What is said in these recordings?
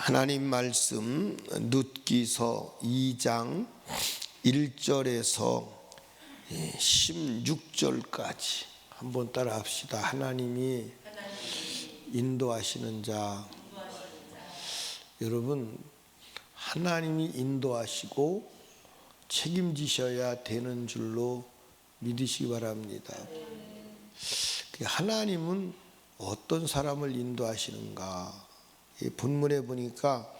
하나님 말씀 룻기서 2장 1절에서 16절까지 한번 따라 합시다. 하나님이 인도하시는 자. 여러분, 하나님이 인도하시고 책임지셔야 되는 줄로 믿으시기 바랍니다. 하나님은 어떤 사람을 인도하시는가? 본문에 보니까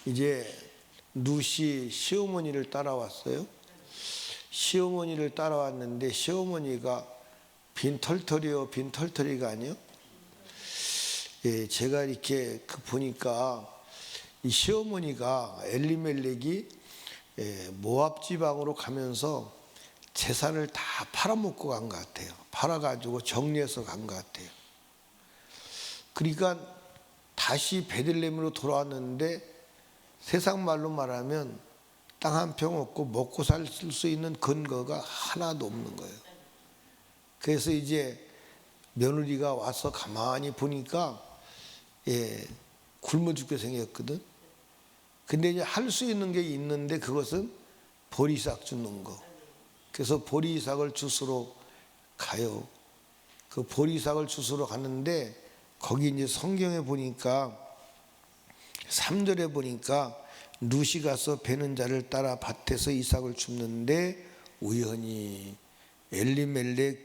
이제 룻이 시어머니를 따라왔어요. 시어머니를 따라왔는데 시어머니가 빈털터리요, 빈털터리가 아니요. 제가 이렇게 보니까 이 시어머니가 엘리멜렉이 모압 지방으로 가면서 재산을 다 팔아먹고 간 것 같아요. 팔아가지고 정리해서 간 것 같아요. 그러니까 다시 베들레헴으로 돌아왔는데 세상 말로 말하면 땅 한 평 없고 먹고 살 수 있는 근거가 하나도 없는 거예요. 그래서 이제 며느리가 와서 가만히 보니까 굶어 죽게 생겼거든. 근데 이제 할 수 있는 게 있는데 그것은 보리싹 주는 거. 그래서 보리싹을 주스러 가요. 그 보리싹을 주스러 가는데 거기 이제 성경에 보니까 3절에 보니까 룻이 가서 베는 자를 따라 밭에서 이삭을 줍는데 우연히 엘리멜렉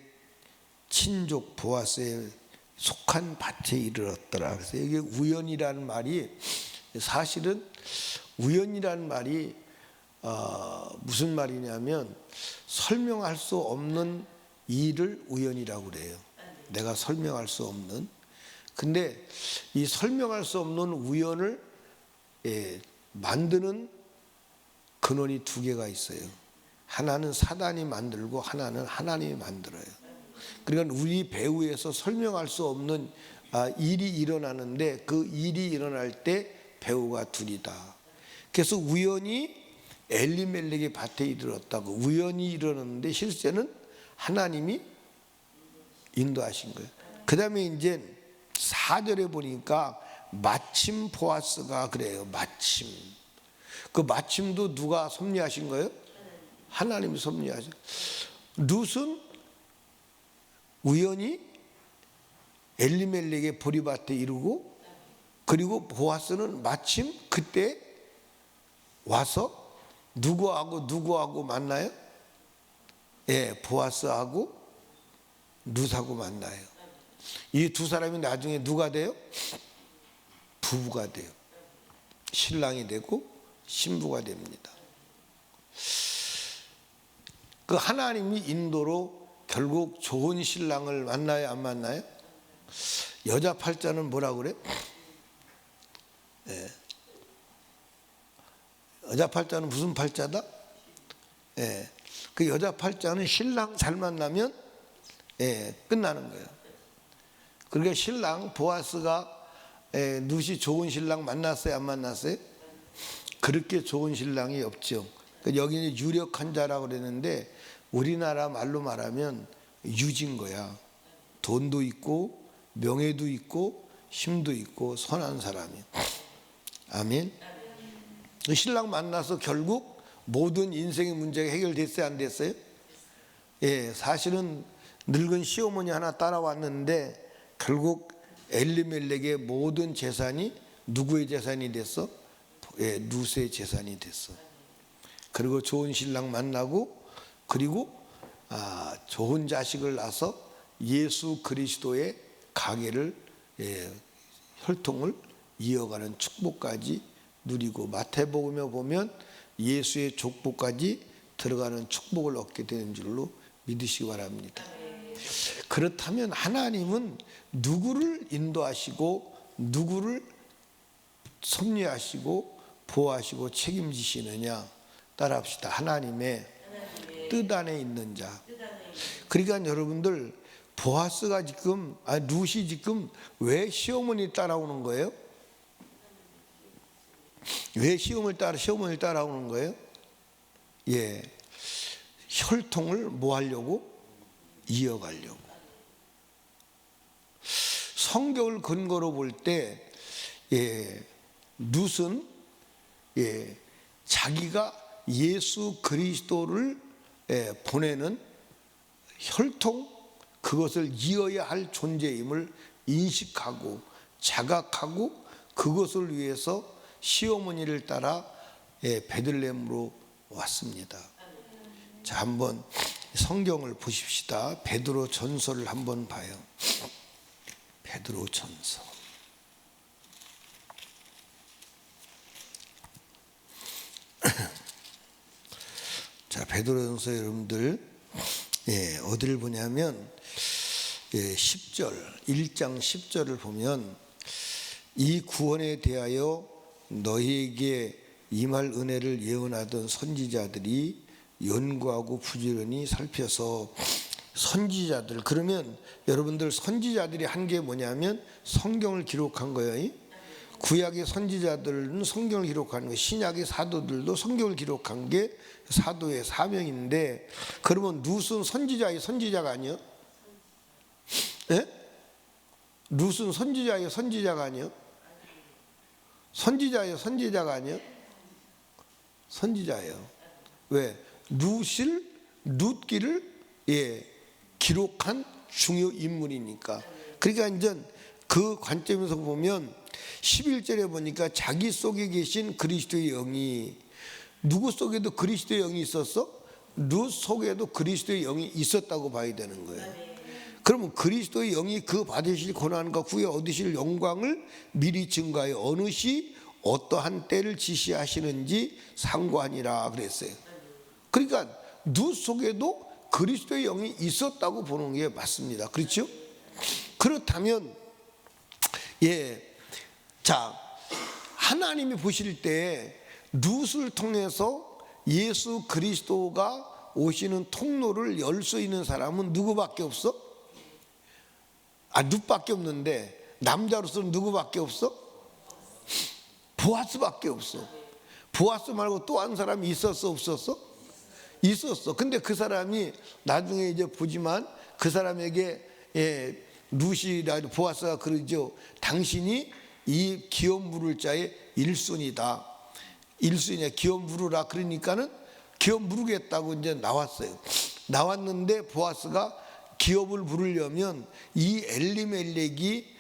친족 보아스에 속한 밭에 이르렀더라. 그래서 이게 우연이라는 말이 사실은 우연이라는 말이 무슨 말이냐면 설명할 수 없는 일을 우연이라고 그래요. 내가 설명할 수 없는. 근데 이 설명할 수 없는 우연을 만드는 근원이 두 개가 있어요. 하나는 사단이 만들고 하나는 하나님이 만들어요. 그러니까 우리 배후에서 설명할 수 없는 일이 일어나는데 그 일이 일어날 때 배후가 둘이다. 그래서 우연히 엘리멜렉의 밭에 이르렀다고 우연히 이르렀는데 실제는 하나님이 인도하신 거예요. 그 다음에 이제 4절에 보니까 마침 보아스가 그래요. 마침. 그 마침도 누가 섭리하신 거예요? 하나님이 섭리하신. 룻은 우연히 엘리멜렉의 보리밭에 이르고 그리고 보아스는 마침 그때 와서 누구하고 만나요? 보아스하고 룻하고 만나요. 이 두 사람이 나중에 누가 돼요? 부부가 돼요. 신랑이 되고 신부가 됩니다. 그 하나님이 인도로 결국 좋은 신랑을 만나요, 안 만나요? 여자 팔자는 뭐라 그래? 여자 팔자는 무슨 팔자다? 그 여자 팔자는 신랑 잘 만나면 끝나는 거예요. 그러니까 신랑 보아스가 룻이 좋은 신랑 만났어요, 안 만났어요? 그렇게 좋은 신랑이 없죠. 여기는 유력한 자라고 그랬는데 우리나라 말로 말하면 유진 거야. 돈도 있고 명예도 있고 힘도 있고 선한 사람이. 아멘. 신랑 만나서 결국 모든 인생의 문제가 해결됐어요, 안 됐어요? 사실은 늙은 시어머니 하나 따라왔는데 결국 엘리멜렉의 모든 재산이 누구의 재산이 됐어? 룻의 재산이 됐어. 그리고 좋은 신랑 만나고 그리고 좋은 자식을 낳아서 예수 그리스도의 가계를 혈통을 이어가는 축복까지 누리고 마태복음에 보면 예수의 족보까지 들어가는 축복을 얻게 되는 줄로 믿으시기 바랍니다. 그렇다면 하나님은 누구를 인도하시고 누구를 섭리하시고 보호하시고 책임지시느냐? 따라합시다. 하나님의 뜻 안에 있는 자. 그러니까 여러분들 보아스가 지금 룻이 지금 왜 시어머니 따라오는 거예요? 왜 시어머니를 따라오는 거예요? 혈통을 뭐 하려고? 이어가려고. 성경을 근거로 볼 때 룻은 자기가 예수 그리스도를 보내는 혈통, 그것을 이어야 할 존재임을 인식하고 자각하고 그것을 위해서 시어머니를 따라 베들레헴으로 왔습니다. 자, 한번 성경을 보십시다. 베드로 전서를 한번 봐요. 베드로 전서. 자, 베드로전서 여러분들 어디를 보냐면 10절, 1장 10절을 보면 이 구원에 대하여 너희에게 임할 은혜를 예언하던 선지자들이 연구하고 부지런히 살펴서 선지자들, 그러면 여러분들 선지자들이 한 게 뭐냐면 성경을 기록한 거예요. 구약의 선지자들은 성경을 기록하는 거예요. 신약의 사도들도 성경을 기록한 게 사도의 사명인데, 그러면 룻은 선지자의 선지자가 아니요? 예? 룻은 선지자의 선지자가 아니요? 선지자의 선지자가 아니요? 선지자예요. 왜? 룻기를 기록한 중요 인물이니까. 그러니까 이제 그 관점에서 보면 11절에 보니까 자기 속에 계신 그리스도의 영이, 누구 속에도 그리스도의 영이 있었어? 룻 속에도 그리스도의 영이 있었다고 봐야 되는 거예요. 그러면 그리스도의 영이 그 받으실 고난과 후에 얻으실 영광을 미리 증거하여 어느 시 어떠한 때를 지시하시는지 상고하니라 그랬어요. 그러니까 룻 속에도 그리스도의 영이 있었다고 보는 게 맞습니다. 그렇죠? 그렇다면 자, 하나님이 보실 때 룻을 통해서 예수 그리스도가 오시는 통로를 열 수 있는 사람은 누구밖에 없어? 룻밖에 없는데 남자로서는 누구밖에 없어? 보아스밖에 없어. 보아스 말고 또 한 사람이 있었어, 없었어? 있었어. 근데 그 사람이 나중에 이제 보지만 그 사람에게 룻이라 보아스가 그러죠. 당신이 이 기업 물을 자의 일순이다. 일순이냐 기업 물으라. 그러니까는 기업 물으겠다고 이제 나왔어요. 나왔는데 보아스가 기업을 부르려면 이 엘리멜렉이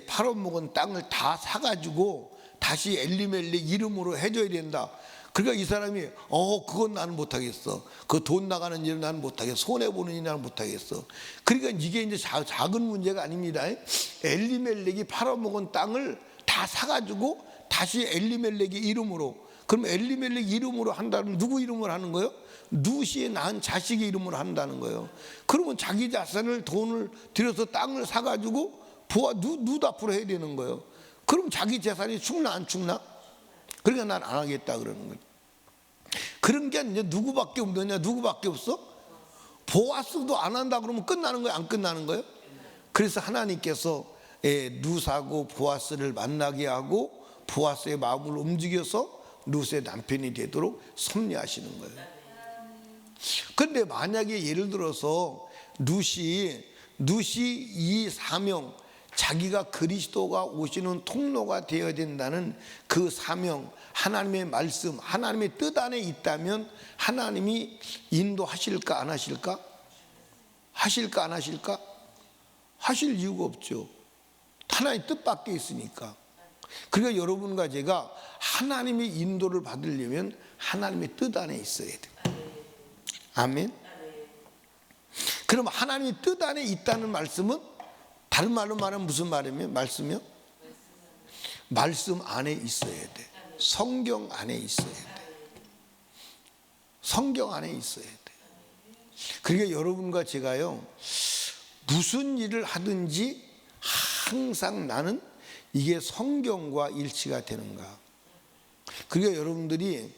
팔아먹은 땅을 다 사가지고 다시 엘리멜렉 이름으로 해줘야 된다. 그러니까 이 사람이 그건 나는 못하겠어. 그 돈 나가는 일은 나는 못하겠어. 손해보는 일은 나는 못하겠어. 그러니까 이게 이제 작은 문제가 아닙니다. 엘리멜렉이 팔아먹은 땅을 다 사가지고 다시 엘리멜렉의 이름으로, 그럼 엘리멜렉 이름으로 한다면 누구 이름으로 하는 거예요? 룻이 낳은 자식의 이름으로 한다는 거예요. 그러면 자기 자산을 돈을 들여서 땅을 사가지고 룻 앞으로 해야 되는 거예요. 그럼 자기 재산이 죽나 안 죽나? 그러니까 난 안 하겠다 그러는 거예요. 그런 게 이제 누구밖에 없느냐? 누구밖에 없어? 보아스도 안 한다 그러면 끝나는 거예요? 안 끝나는 거예요? 그래서 하나님께서 룻하고 보아스를 만나게 하고 보아스의 마음을 움직여서 룻의 남편이 되도록 섭리하시는 거예요. 그런데 만약에 예를 들어서 룻이 이 사명, 자기가 그리스도가 오시는 통로가 되어야 된다는 그 사명, 하나님의 말씀, 하나님의 뜻 안에 있다면 하나님이 인도하실까 안 하실까? 하실까 안 하실까? 하실 이유가 없죠. 하나님의 뜻밖에 있으니까. 그러니까 여러분과 제가 하나님의 인도를 받으려면 하나님의 뜻 안에 있어야 돼요. 아멘. 그럼 하나님의 뜻 안에 있다는 말씀은 다른 말로 말하면 무슨 말이며? 말씀이요? 말씀 안에 있어야 돼. 성경 안에 있어야 돼. 성경 안에 있어야 돼. 그러니까 여러분과 제가요, 무슨 일을 하든지 항상 나는 이게 성경과 일치가 되는가. 그러니까 여러분들이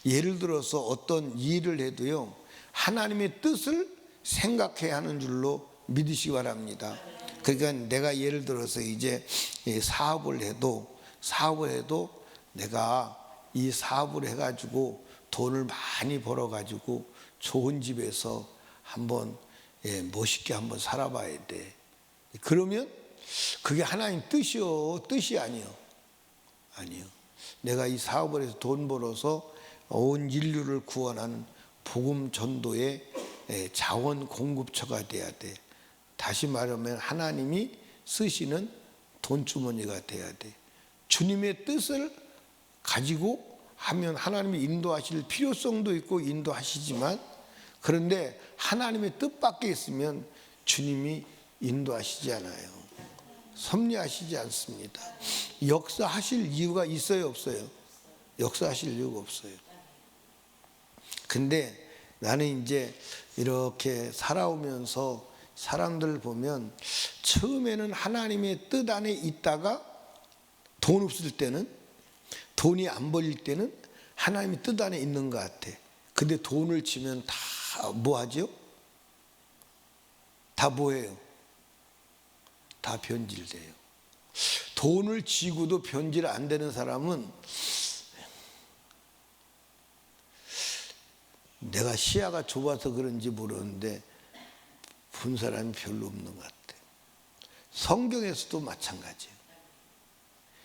예를 들어서 어떤 일을 해도요, 하나님의 뜻을 생각해야 하는 줄로 믿으시기 바랍니다. 그러니까 내가 예를 들어서 이제 사업을 해도 내가 이 사업을 해가지고 돈을 많이 벌어가지고 좋은 집에서 한번 멋있게 한번 살아봐야 돼. 그러면 그게 하나님 뜻이요, 뜻이 아니요. 내가 이 사업을 해서 돈 벌어서 온 인류를 구원하는 복음 전도의 자원 공급처가 돼야 돼. 다시 말하면 하나님이 쓰시는 돈주머니가 돼야 돼. 주님의 뜻을 가지고 하면 하나님이 인도하실 필요성도 있고 인도하시지만, 그런데 하나님의 뜻밖에 있으면 주님이 인도하시지 않아요. 섭리하시지 않습니다. 역사하실 이유가 있어요, 없어요? 역사하실 이유가 없어요. 근데 나는 이제 이렇게 살아오면서 사람들 보면 처음에는 하나님의 뜻 안에 있다가 돈 없을 때는, 돈이 안 벌릴 때는 하나님의 뜻 안에 있는 것 같아. 근데 돈을 지면 다 뭐 하죠? 다 뭐예요? 다 변질돼요. 돈을 쥐고도 변질 안 되는 사람은 내가 시야가 좁아서 그런지 모르는데 본 사람이 별로 없는 것 같아. 성경에서도 마찬가지예요.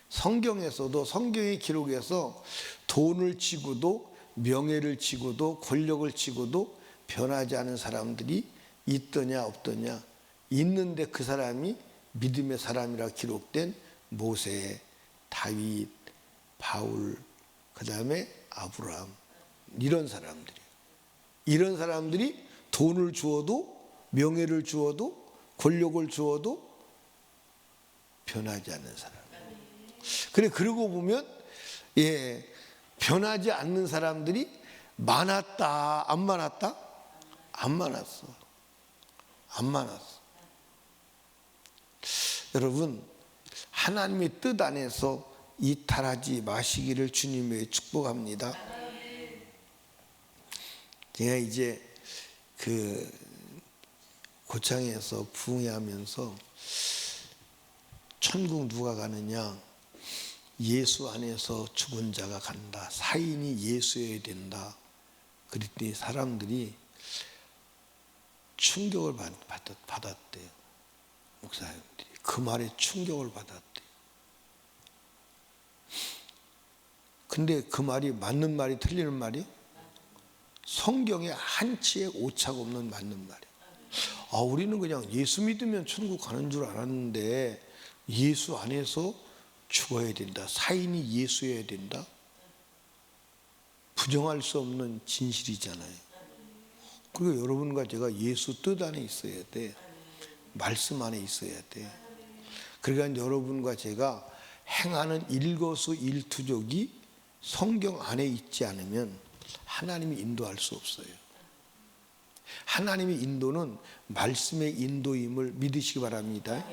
성경에서도 성경의 기록에서 돈을 쥐고도 명예를 쥐고도 권력을 쥐고도 변하지 않은 사람들이 있더냐 없더냐. 있는데 그 사람이 믿음의 사람이라 기록된 모세, 다윗, 바울, 그 다음에 아브라함, 이런 사람들이에요. 이런 사람들이 돈을 주어도 명예를 주어도 권력을 주어도 변하지 않는 사람. 그래, 그러고 보면 변하지 않는 사람들이 많았다, 안 많았다? 안 많았어. 안 많았어. 여러분, 하나님의 뜻 안에서 이탈하지 마시기를 주님의 축복합니다. 제가 이제 그 고창에서 부흥회하면서 천국 누가 가느냐? 예수 안에서 죽은 자가 간다. 사인이 예수여야 된다. 그랬더니 사람들이 충격을 받았대요. 목사님들이 그 말에 충격을 받았대요. 근데 그 말이 맞는 말이 틀리는 말이에요? 성경에 한치의 오차가 없는 맞는 말이에요. 우리는 그냥 예수 믿으면 천국 가는 줄 알았는데 예수 안에서 죽어야 된다. 사인이 예수여야 된다. 부정할 수 없는 진실이잖아요. 그리고 여러분과 제가 예수 뜻 안에 있어야 돼. 말씀 안에 있어야 돼. 그러니까 여러분과 제가 행하는 일거수일투족이 성경 안에 있지 않으면 하나님이 인도할 수 없어요. 하나님의 인도는 말씀의 인도임을 믿으시기 바랍니다.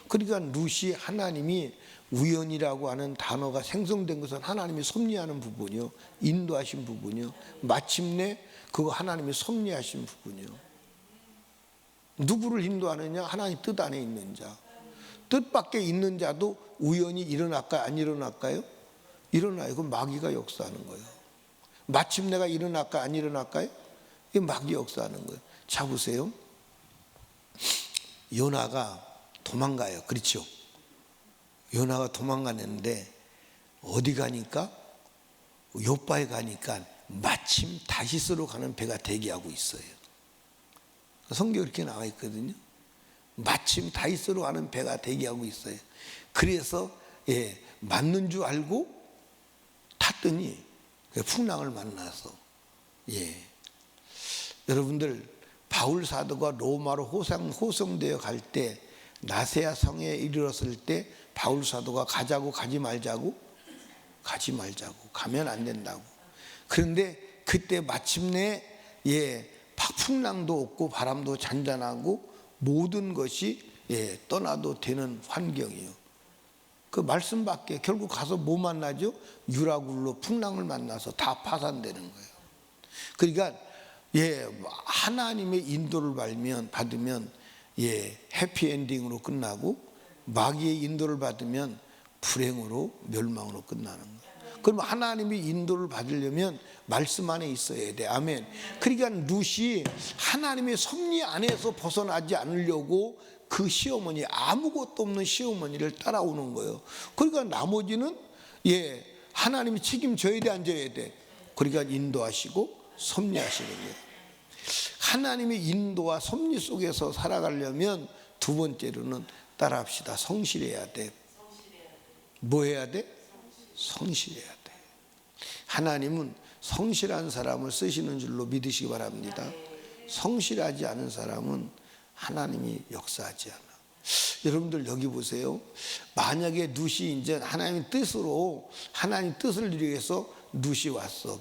그러니까 룻이 하나님이 우연이라고 하는 단어가 생성된 것은 하나님이 섭리하는 부분이요, 인도하신 부분이요, 마침내 그거 하나님이 섭리하신 부분이요. 누구를 인도하느냐? 하나님 뜻 안에 있는 자. 뜻 밖에 있는 자도 우연히 일어날까요? 안 일어날까요? 일어나요. 그럼 마귀가 역사하는 거예요. 마침내가 일어날까요? 안 일어날까요? 이 마귀 역사하는 거예요. 자, 보세요. 요나가 도망가요. 그렇죠? 요나가 도망가는데 어디 가니까? 요바에 가니까 마침 다시스로 가는 배가 대기하고 있어요. 성경에 이렇게 나와 있거든요. 마침 다시스로 가는 배가 대기하고 있어요. 그래서 맞는 줄 알고 탔더니 풍랑을 만나서 여러분들 바울 사도가 로마로 호송되어 갈 때 나세아 성에 이르렀을 때 바울 사도가 가자고 가지 말자고 가면 안 된다고. 그런데 그때 마침내 풍랑도 없고 바람도 잔잔하고 모든 것이 떠나도 되는 환경이에요. 그 말씀밖에 결국 가서 뭐 만나죠? 유라굴로 풍랑을 만나서 다 파산되는 거예요. 그러니까 하나님의 인도를 받으면 해피엔딩으로 끝나고 마귀의 인도를 받으면 불행으로 멸망으로 끝나는 거예요. 그럼 하나님의 인도를 받으려면 말씀 안에 있어야 돼. 아멘. 그러니까 룻이 하나님의 섭리 안에서 벗어나지 않으려고 그 시어머니, 아무것도 없는 시어머니를 따라오는 거예요. 그러니까 나머지는 하나님이 책임져야 돼, 안 져야 돼? 그러니까 인도하시고 섭리하시는 거예요. 하나님의 인도와 섭리 속에서 살아가려면 두 번째로는 따라합시다. 성실해야 돼. 뭐 해야 돼? 성실해야 돼. 하나님은 성실한 사람을 쓰시는 줄로 믿으시기 바랍니다. 성실하지 않은 사람은 하나님이 역사하지 않아. 여러분들 여기 보세요. 만약에 룻이 이제 하나님의 뜻으로, 하나님 뜻을 이루기 위해서 룻이 왔어.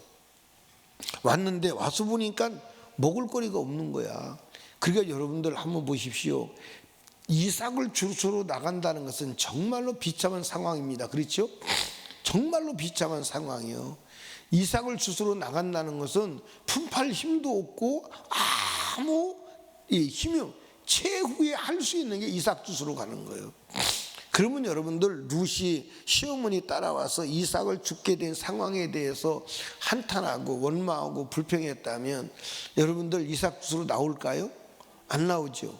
왔는데 와서 보니까 먹을 거리가 없는 거야. 그러니까 여러분들 한번 보십시오. 이삭을 주스러 나간다는 것은 정말로 비참한 상황입니다. 그렇죠? 정말로 비참한 상황이요. 이삭을 주스러 나간다는 것은 품팔 힘도 없고 아무 힘이 최후에 할 수 있는 게 이삭 주스러 가는 거예요. 그러면 여러분들 룻이 시어머니 따라와서 이삭을 죽게 된 상황에 대해서 한탄하고 원망하고 불평했다면 여러분들 이삭 주스러 나올까요? 안 나오죠.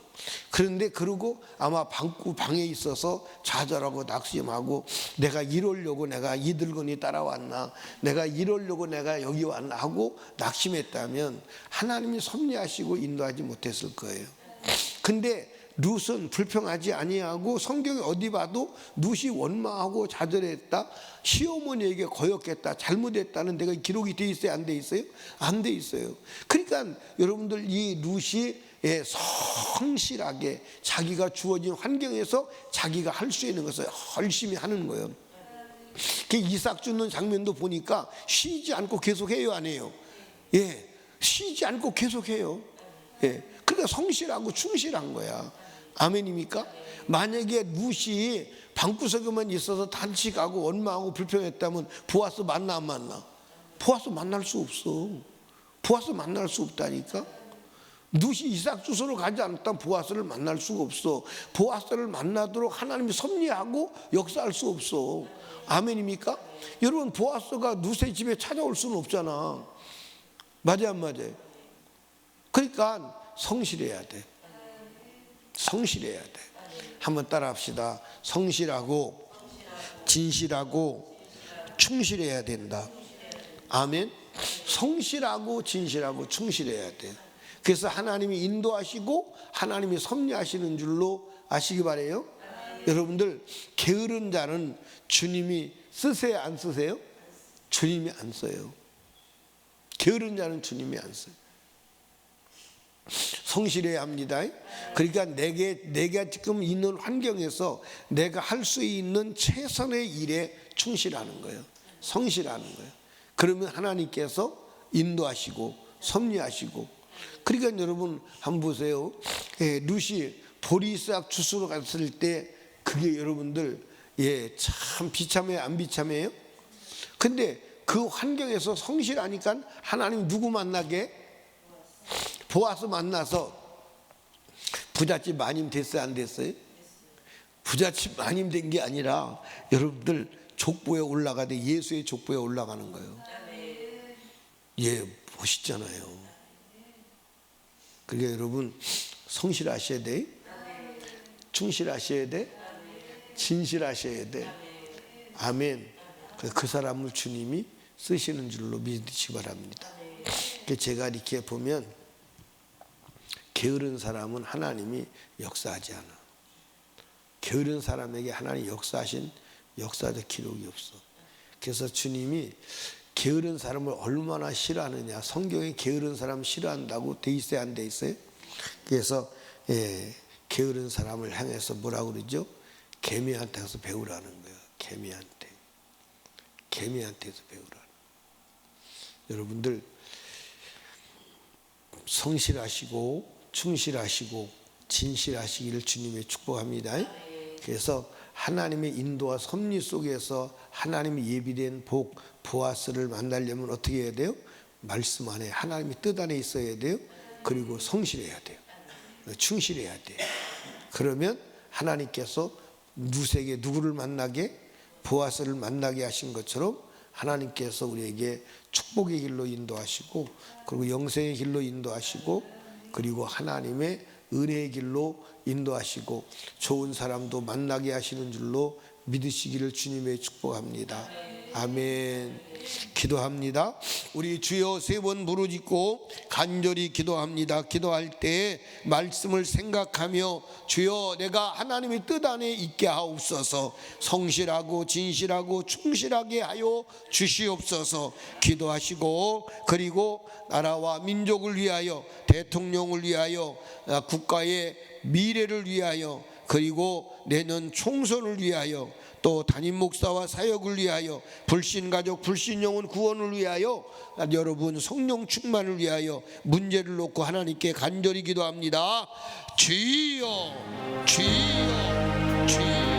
그런데 그러고 아마 방에 있어서 좌절하고 낙심하고 내가 이러려고 내가 이들건이 따라왔나, 내가 이러려고 내가 여기 왔나 하고 낙심했다면 하나님이 섭리하시고 인도하지 못했을 거예요. 근데 룻은 불평하지 아니하고 성경에 어디 봐도 룻이 원망하고 좌절했다, 시어머니에게 거역했다, 잘못했다는 데가 기록이 돼 있어요? 안 돼 있어요? 안 돼 있어요. 그러니까 여러분들 이 룻이 성실하게 자기가 주어진 환경에서 자기가 할 수 있는 것을 열심히 하는 거예요. 이삭 주는 장면도 보니까 쉬지 않고 계속 해요, 안 해요? 예, 쉬지 않고 계속 해요. 예, 그러니까 성실하고 충실한 거야. 아멘입니까? 만약에 룻이 방구석에만 있어서 단식하고 원망하고 불평했다면 보아스 만나 안 만나? 보아스 만날 수 없어. 보아스 만날 수 없다니까. 룻이 이삭 주스러 가지 않았다면 보아스를 만날 수가 없어. 보아스를 만나도록 하나님이 섭리하고 역사할 수 없어. 아멘입니까? 여러분, 보아스가 룻의 집에 찾아올 수는 없잖아. 맞아 안 맞아요? 그러니까 성실해야 돼. 성실해야 돼. 한번 따라 합시다. 성실하고 진실하고 충실해야 된다. 아멘. 성실하고 진실하고 충실해야 돼. 그래서 하나님이 인도하시고 하나님이 섭리하시는 줄로 아시기 바래요. 여러분들, 게으른 자는 주님이 쓰세요, 안 쓰세요? 주님이 안 써요. 게으른 자는 주님이 안 써요. 성실해야 합니다. 그러니까 내가 지금 있는 환경에서 내가 할 수 있는 최선의 일에 충실하는 거예요. 성실하는 거예요. 그러면 하나님께서 인도하시고 섭리하시고. 그러니까 여러분 한번 보세요. 룻이 보리싹 주스러 갔을 때 그게 여러분들 참 비참해요, 안 비참해요? 근데 그 환경에서 성실하니까 하나님 누구 만나게? 보아스 만나서 부잣집 마님 됐어요, 안 됐어요? 부잣집 마님 된 게 아니라 여러분들 족보에 올라가되 예수의 족보에 올라가는 거예요. 예, 멋있잖아요. 그러니까 여러분 성실하셔야 돼, 충실하셔야 돼, 진실하셔야 돼. 아멘. 그 사람을 주님이 쓰시는 줄로 믿으시기 바랍니다. 제가 이렇게 보면 게으른 사람은 하나님이 역사하지 않아. 게으른 사람에게 하나님 역사하신 역사적 기록이 없어. 그래서 주님이 게으른 사람을 얼마나 싫어하느냐. 성경에 게으른 사람 싫어한다고 돼 있어요, 안 돼 있어요? 그래서 게으른 사람을 향해서 뭐라고 그러죠? 개미한테 가서 배우라는 거예요. 개미한테서 배우라는. 여러분들 성실하시고 충실하시고 진실하시기를 주님의 축복합니다. 그래서 하나님의 인도와 섭리 속에서 하나님의 예비된 복 보아스를 만나려면 어떻게 해야 돼요? 말씀 안에 하나님의 뜻 안에 있어야 돼요. 그리고 성실해야 돼요. 충실해야 돼요. 그러면 하나님께서 룻에게 누구를 만나게? 보아스를 만나게 하신 것처럼 하나님께서 우리에게 축복의 길로 인도하시고 그리고 영생의 길로 인도하시고 그리고 하나님의 은혜의 길로 인도하시고 좋은 사람도 만나게 하시는 줄로 믿으시기를 주님의 축복합니다. 아멘. 기도합니다. 우리 주여 세 번 부르짖고 간절히 기도합니다. 기도할 때 말씀을 생각하며 주여 내가 하나님의 뜻 안에 있게 하옵소서. 성실하고 진실하고 충실하게 하여 주시옵소서. 기도하시고 그리고 나라와 민족을 위하여 대통령을 위하여 국가의 미래를 위하여 그리고 내년 총선을 위하여 또 담임 목사와 사역을 위하여 불신가족 불신영혼 구원을 위하여 여러분 성령 충만을 위하여 문제를 놓고 하나님께 간절히 기도합니다. 주여 주여 주여.